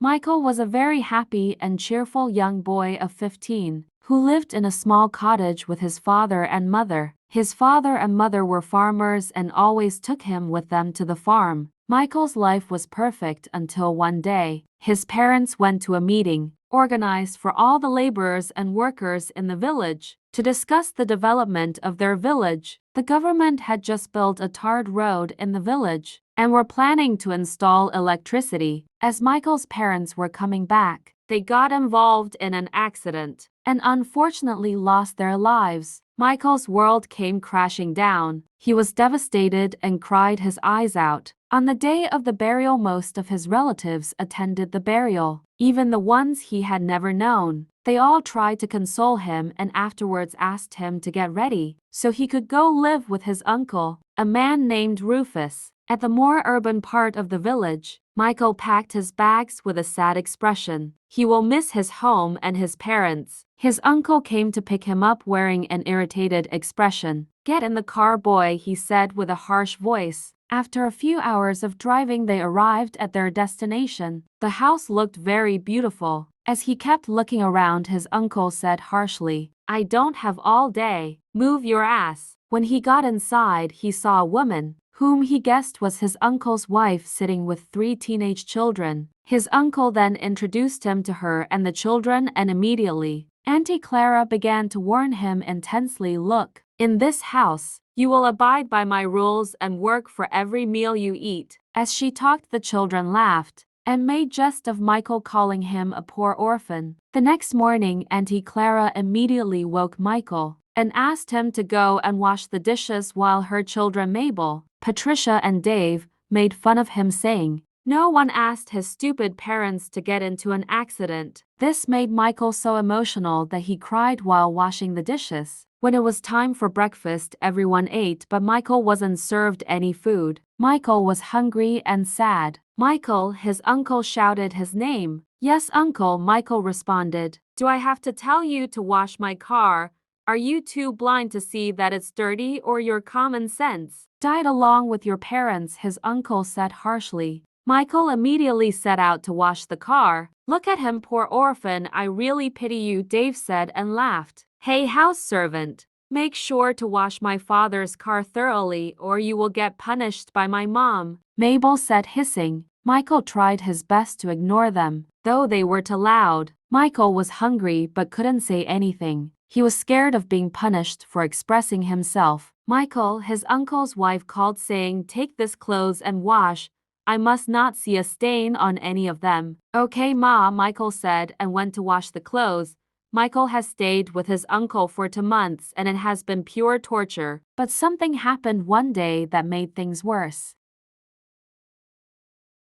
Michael was a very happy and cheerful young boy of 15, who lived in a small cottage with his father and mother. His father and mother were farmers and always took him with them to the farm. Michael's life was perfect until one day, his parents went to a meeting, organized for all the laborers and workers in the village, to discuss the development of their village. The government had just built a tarred road in the village, and were planning to install electricity. As Michael's parents were coming back, they got involved in an accident, and unfortunately lost their lives. Michael's world came crashing down. He was devastated and cried his eyes out. On the day of the burial, most of his relatives attended the burial, even the ones he had never known. They all tried to console him and afterwards asked him to get ready so he could go live with his uncle, a man named Rufus, at the more urban part of the village. Michael packed his bags with a sad expression. He will miss his home and his parents. His uncle came to pick him up wearing an irritated expression. "Get in the car, boy," he said with a harsh voice. After a few hours of driving, they arrived at their destination. The house looked very beautiful. As he kept looking around, his uncle said harshly, "I don't have all day. Move your ass." When he got inside, he saw a woman, whom he guessed was his uncle's wife, sitting with 3 teenage children. His uncle then introduced him to her and the children, and immediately, Auntie Clara began to warn him intensely, "Look, in this house, you will abide by my rules and work for every meal you eat." As she talked, the children laughed and made jest of Michael, calling him a poor orphan. The next morning, Auntie Clara immediately woke Michael and asked him to go and wash the dishes, while her children Mabel, Patricia and Dave made fun of him, saying, "No one asked his stupid parents to get into an accident." This made Michael so emotional that he cried while washing the dishes. When it was time for breakfast, everyone ate, but Michael wasn't served any food. Michael was hungry and sad. "Michael," his uncle shouted his name. "Yes, uncle," Michael responded. "Do I have to tell you to wash my car? Are you too blind to see that it's dirty, or your common sense died along with your parents?" his uncle said harshly. Michael immediately set out to wash the car. "Look at him, poor orphan, I really pity you," Dave said and laughed. "Hey, house servant, make sure to wash my father's car thoroughly or you will get punished by my mom," Mabel said, hissing. Michael tried his best to ignore them, though they were too loud. Michael was hungry but couldn't say anything. He was scared of being punished for expressing himself. Michael, his uncle's wife, called, saying, "Take this clothes and wash. I must not see a stain on any of them." "Okay, Ma," Michael said and went to wash the clothes. Michael has stayed with his uncle for 2 months and it has been pure torture. But something happened one day that made things worse.